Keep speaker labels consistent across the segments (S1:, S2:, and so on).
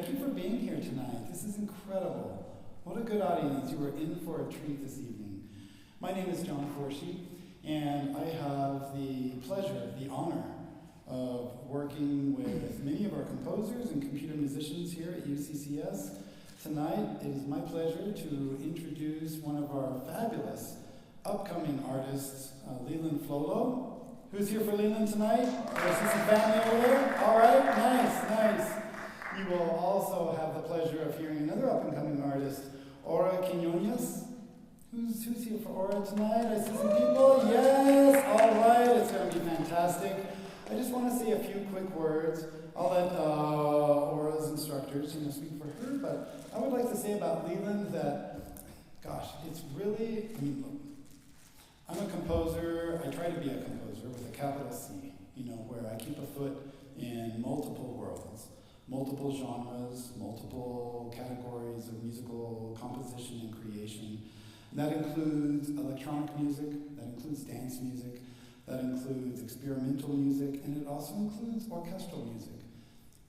S1: Thank you for being here tonight. This is incredible. What a good audience. You are in for a treat this evening. My name is John Forshee, and I have the pleasure, the honor of working with many of our composers and computer musicians here at UCCS. Tonight, it is my pleasure to introduce one of our fabulous upcoming artists, Leland Flolo. Who's here for Leland tonight? I see some family over there. All right, nice. You will also have the pleasure of hearing another up-and-coming artist, Aura Quinones. Who's here for Aura tonight? I see some people. Yes, all right, it's going to be fantastic. I just want to say a few quick words. I'll let Aura's instructors, speak for her, but I would like to say about Leland that, gosh, it's really, look, I'm a composer. I try to be a composer with a capital C, where I keep a foot in multiple worlds, multiple genres, multiple categories of musical composition and creation. And that includes electronic music, that includes dance music, that includes experimental music, and it also includes orchestral music.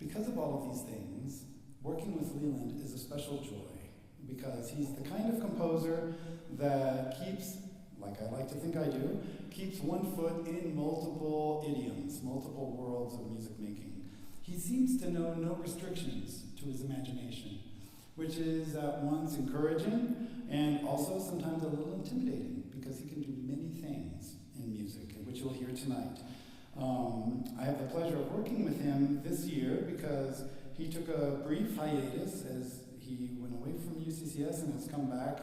S1: Because of all of these things, working with Leland is a special joy, because he's the kind of composer that keeps, like I like to think I do, keeps one foot in multiple idioms, multiple worlds of music making. He seems to know no restrictions to his imagination, which is at once encouraging and also sometimes a little intimidating, because he can do many things in music, which you'll hear tonight. I have the pleasure of working with him this year because he took a brief hiatus as he went away from UCCS and has come back,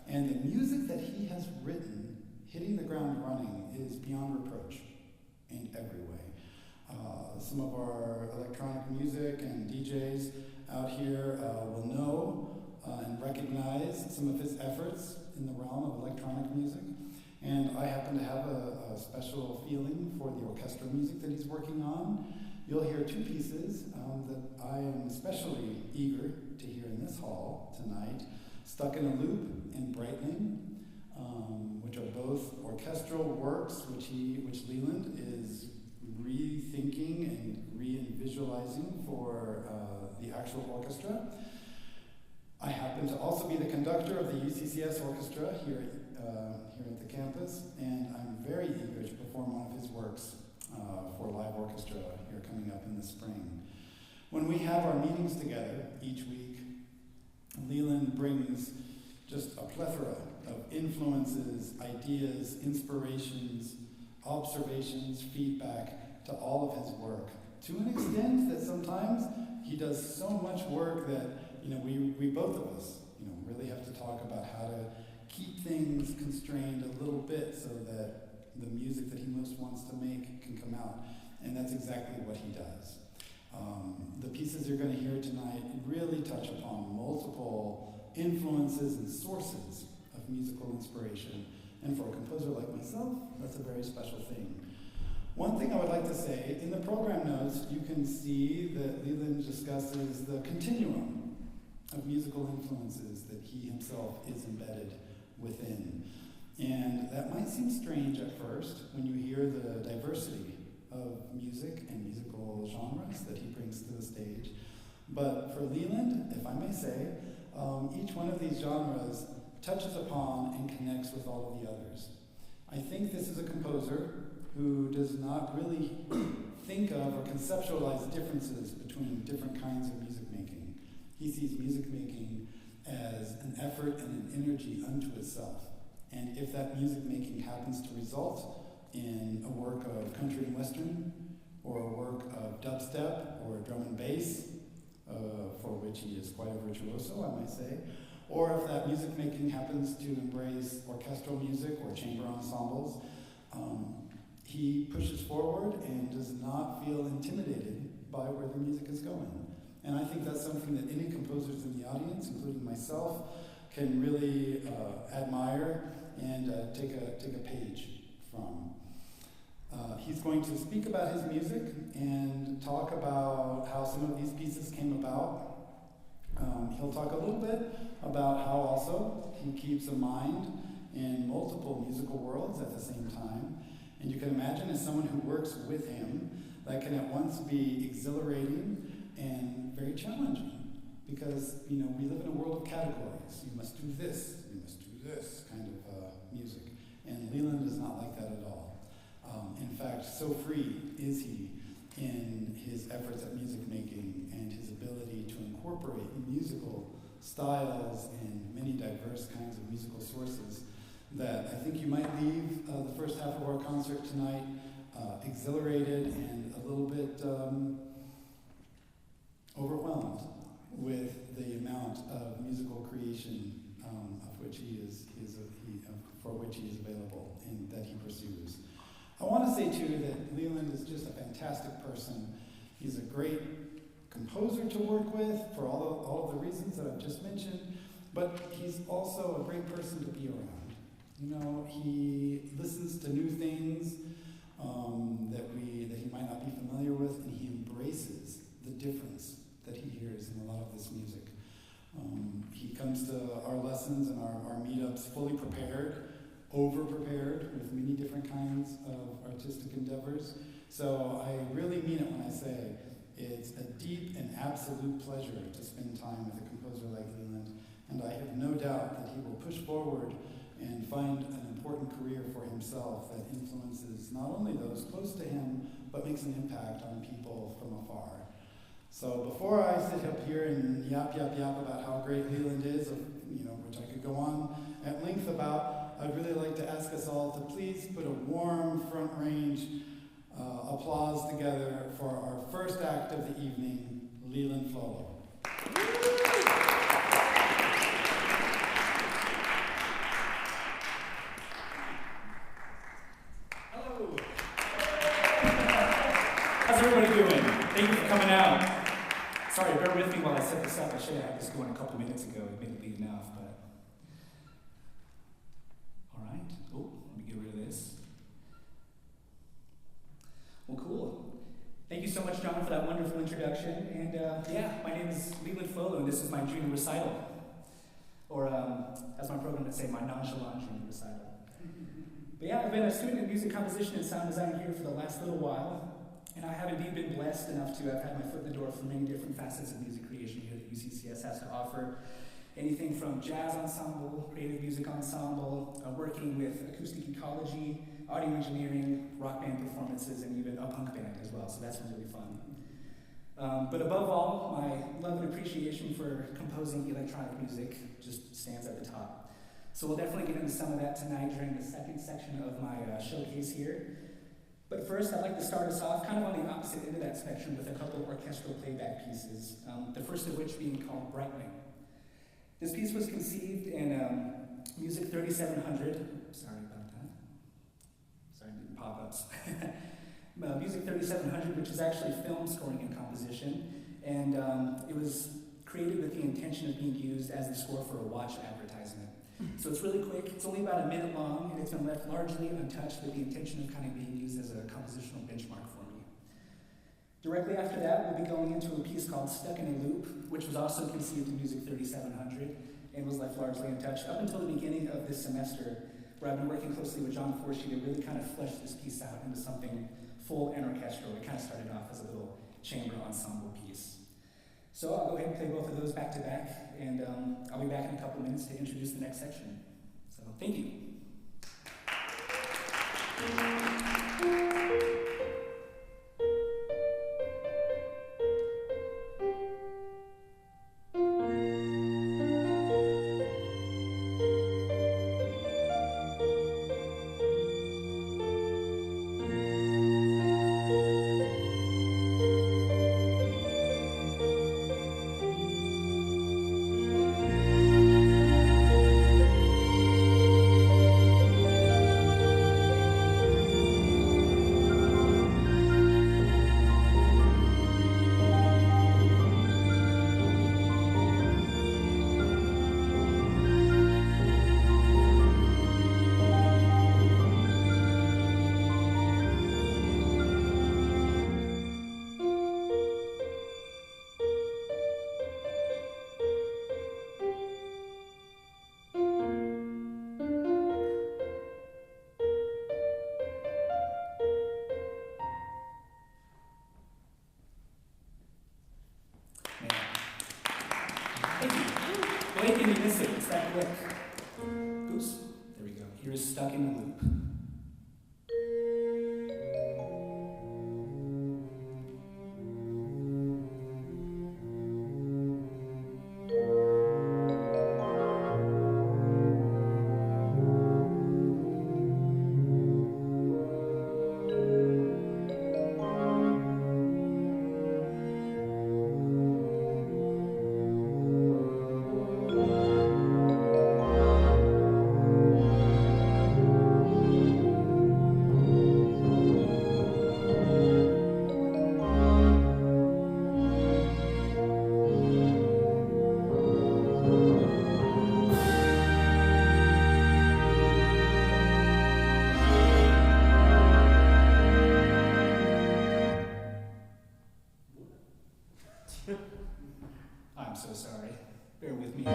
S1: and the music that he has written, hitting the ground running, is beyond reproach in every way. Some of our electronic music and DJs out here will know and recognize some of his efforts in the realm of electronic music. And I happen to have a special feeling for the orchestral music that he's working on. You'll hear two pieces that I am especially eager to hear in this hall tonight, Stuck in a Loop and Brightening, which are both orchestral works which Leland is rethinking and re-visualizing for the actual orchestra. I happen to also be the conductor of the UCCS Orchestra here at the campus, and I'm very eager to perform one of his works for live orchestra here coming up in the spring. When we have our meetings together each week, Leland brings just a plethora of influences, ideas, inspirations, observations, feedback to all of his work, to an extent that sometimes he does so much work that we both of us really have to talk about how to keep things constrained a little bit so that the music that he most wants to make can come out, and that's exactly what he does. The pieces you're going to hear tonight really touch upon multiple influences and sources of musical inspiration, and for a composer like myself, that's a very special thing. One thing I would like to say, in the program notes, you can see that Leland discusses the continuum of musical influences that he himself is embedded within. And that might seem strange at first when you hear the diversity of music and musical genres that he brings to the stage. But for Leland, if I may say, each one of these genres touches upon and connects with all of the others. I think this is a composer who does not really think of or conceptualize differences between different kinds of music making. He sees music making as an effort and an energy unto itself. And if that music making happens to result in a work of country and western, or a work of dubstep or drum and bass, for which he is quite a virtuoso, I might say, or if that music making happens to embrace orchestral music or chamber ensembles, he pushes forward and does not feel intimidated by where the music is going. And I think that's something that any composers in the audience, including myself, can really admire and take a page from. He's going to speak about his music and talk about how some of these pieces came about. He'll talk a little bit about how also he keeps a mind in multiple musical worlds at the same time. And you can imagine, as someone who works with him, that can at once be exhilarating and very challenging. because, we live in a world of categories. You must do this, you must do this kind of music. And Leland is not like that at all. In fact, so free is he in his efforts at music making and his ability to incorporate musical styles and many diverse kinds of musical sources that I think you might leave the first half of our concert tonight exhilarated and a little bit overwhelmed with the amount of musical creation for which he is available and that he pursues. I want to say too that Leland is just a fantastic person. He's a great composer to work with for all of the reasons that I've just mentioned, but he's also a great person to be around. He listens to new things that he might not be familiar with, and he embraces the difference that he hears in a lot of this music. He comes to our lessons and our meetups fully prepared, over-prepared with many different kinds of artistic endeavors. So I really mean it when I say it's a deep and absolute pleasure to spend time with a composer like Leland, and I have no doubt that he will push forward and find an important career for himself that influences not only those close to him, but makes an impact on people from afar. So before I sit up here and yap about how great Leland is, which I could go on at length about, I'd really like to ask us all to please put a warm front range applause together for our first act of the evening, Leland Flolo.
S2: Hello. How's everybody doing? Thank you for coming out. Sorry, bear with me while I set this up. I should have had this going a couple minutes ago. It may be enough, but... All right. Oh, let me get rid of this. Well, cool. Thank you so much, John, for that wonderful introduction. And my name is Leland Flolo, and this is my junior recital. Or, as my program would say, my nonchalant junior recital. But yeah, I've been a student in music composition and sound design here for the last little while. And I have indeed been blessed enough to have had my foot in the door for many different facets of music creation here that UCCS has to offer. Anything from jazz ensemble, creative music ensemble, working with acoustic ecology, audio engineering, rock band performances, and even a punk band as well, so that's been really fun. But above all, my love and appreciation for composing electronic music just stands at the top. So we'll definitely get into some of that tonight during the second section of my showcase here. But first, I'd like to start us off kind of on the opposite end of that spectrum with a couple of orchestral playback pieces, the first of which being called Brightening. This piece was conceived in Music 3700. Sorry about that. Sorry, didn't pop-ups. Music 3700, which is actually film scoring and composition, and it was created with the intention of being used as the score for a watch advertisement. So it's really quick, it's only about a minute long, and it's been left largely untouched with the intention of kind of being used as a compositional benchmark for me. Directly after that, we'll be going into a piece called Stuck in a Loop, which was also conceived in Music 3700 and was left largely untouched up until the beginning of this semester, where I've been working closely with John Forshee to really kind of flesh this piece out into something full and orchestral. It kind of started off as a little chamber ensemble piece. So I'll go ahead and play both of those back to back, and I'll be back in a couple minutes to introduce the next section. So thank you. quick. Oops, there we go. Here is Stuck in the Loop. I'm so sorry. Bear with me.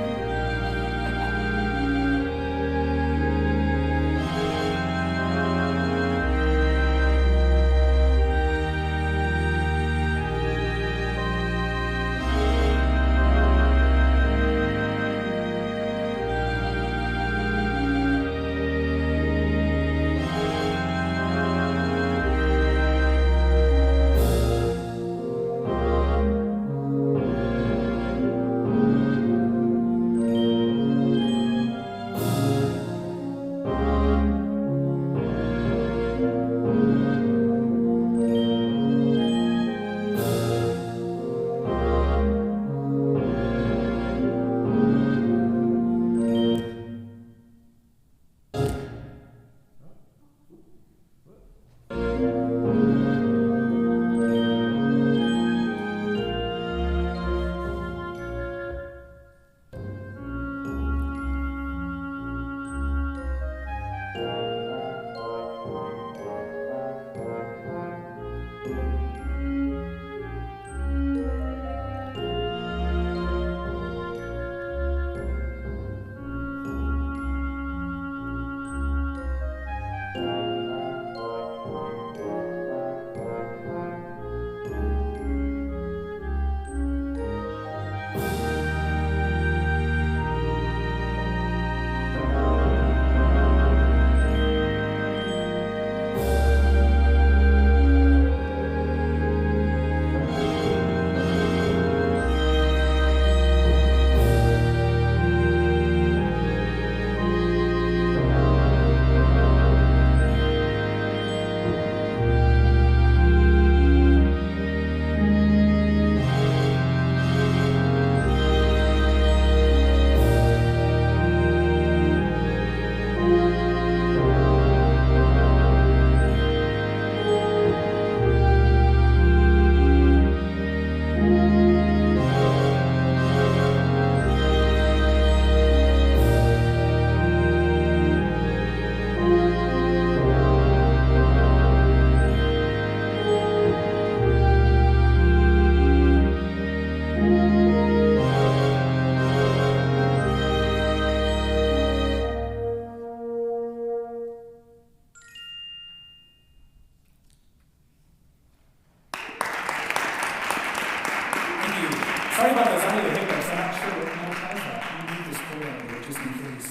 S2: Sorry about those audio hiccups. I'm not sure what kind of cause that. I'm going to this over just in case.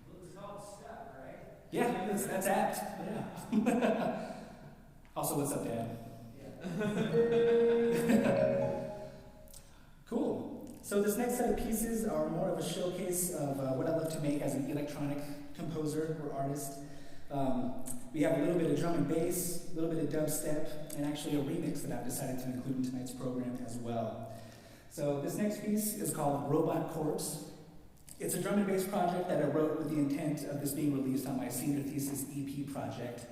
S3: Well, it's called Stuck, right?
S2: Yeah, that's apt. Yeah. Also, what's up, Dad?
S3: Yeah.
S2: Cool. So this next set of pieces are more of a showcase of what I love to make as an electronic composer or artist. We have a little bit of drum and bass, a little bit of dubstep, and actually a remix that I've decided to include in tonight's program as well. So this next piece is called Robot Corpse. It's a drum and bass project that I wrote with the intent of this being released on my senior thesis EP project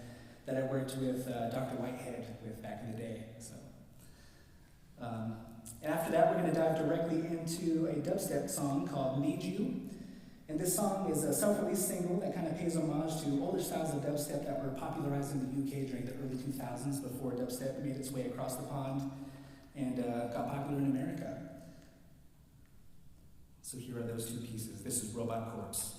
S2: that I worked with Dr. Whitehead with back in the day. And after that, we're going to dive directly into a dubstep song called Need You. And this song is a self-released single that kind of pays homage to older styles of dubstep that were popularized in the UK during the early 2000s before dubstep made its way across the pond and got popular in America. So here are those two pieces. This is Robot Corpse.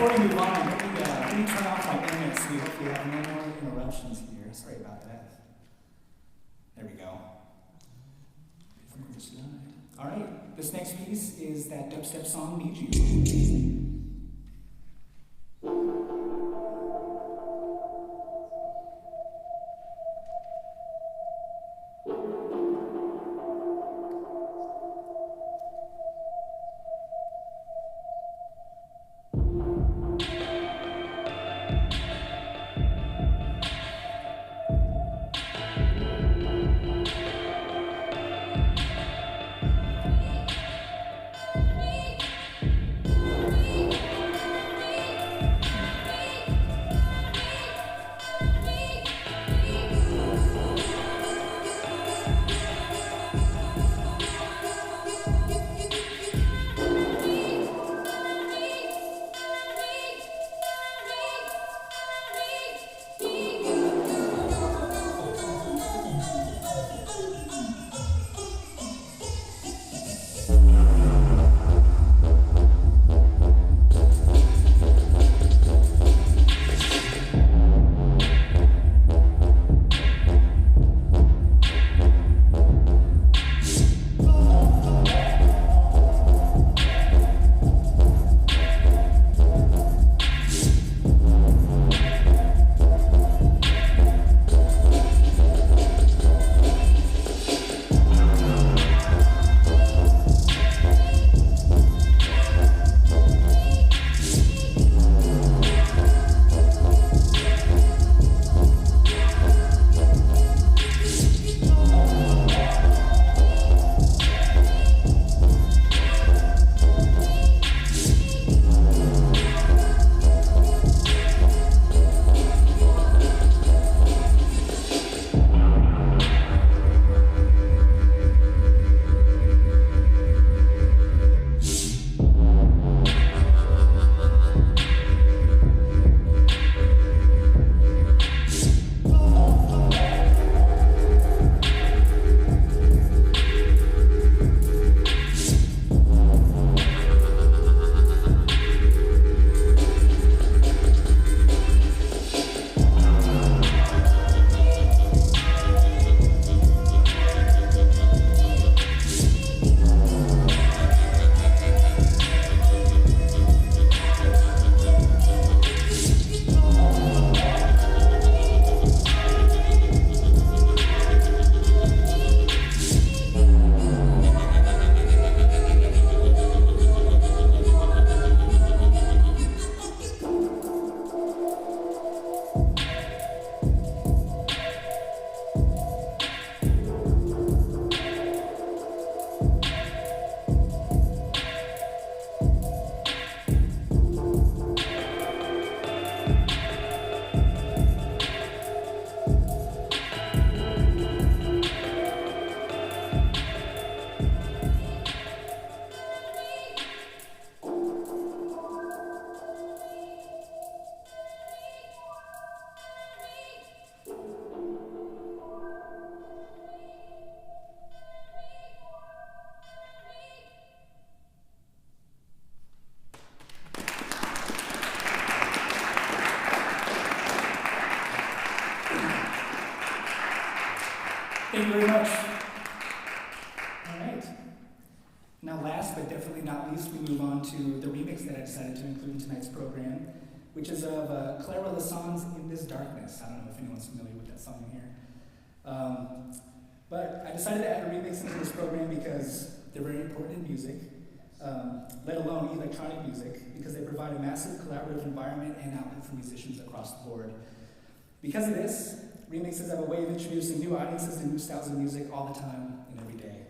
S2: before we move on, let me turn off my internet so we hopefully have no more interruptions here. Sorry about that. There we go. All right, this next piece is that dubstep song, Need You. Thank you very much. All right. Now last but definitely not least, we move on to the remix that I decided to include in tonight's program, which is of Clara Lasson's In This Darkness. I don't know if anyone's familiar with that song here. But I decided to add a remix into this program because they're very important in music, let alone electronic music, because they provide a massive collaborative environment and outlet for musicians across the board. Because of this, remixes have a way of introducing new audiences to new styles of music all the time and every day.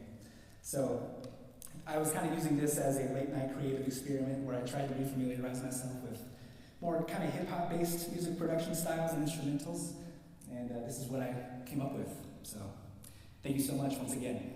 S2: So I was kind of using this as a late night creative experiment where I tried to refamiliarize myself with more kind of hip-hop based music production styles and instrumentals, and this is what I came up with. So thank you so much once again.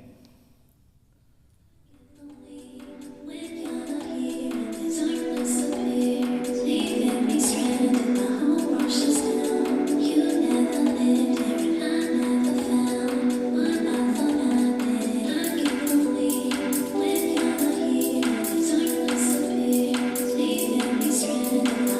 S4: Thank you.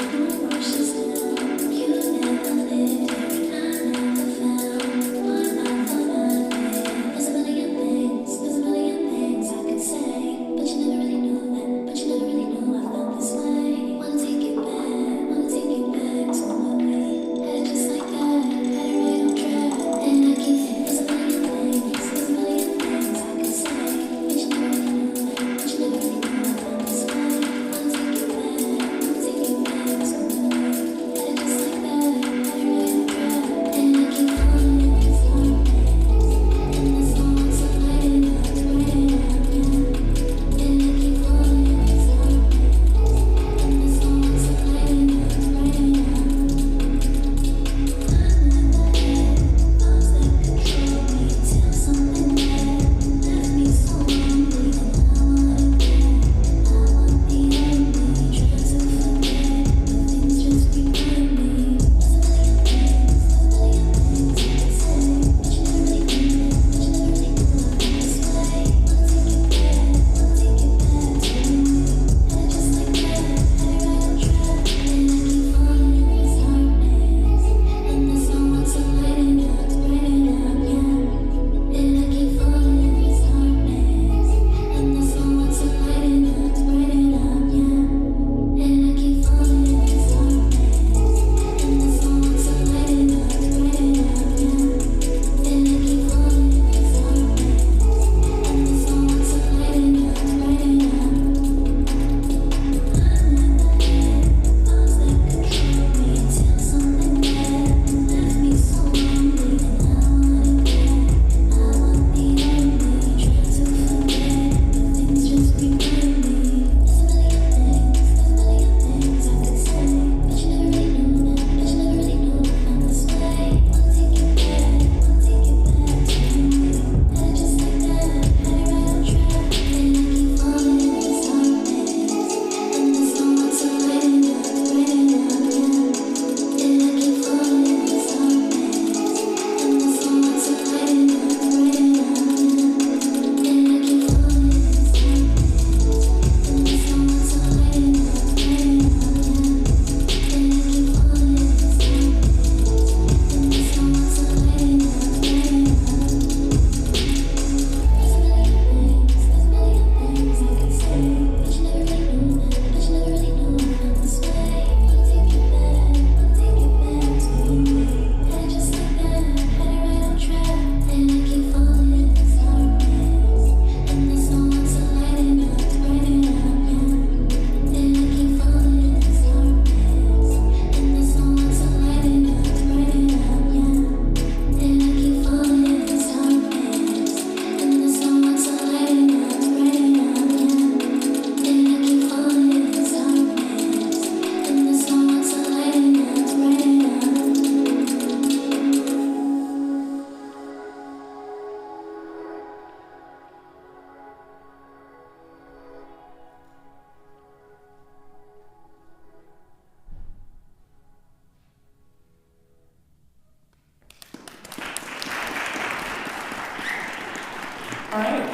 S2: All right.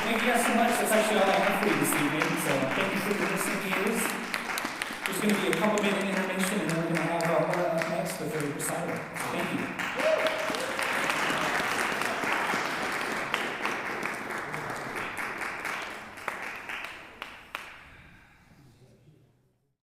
S2: Thank you guys so much. That's actually all I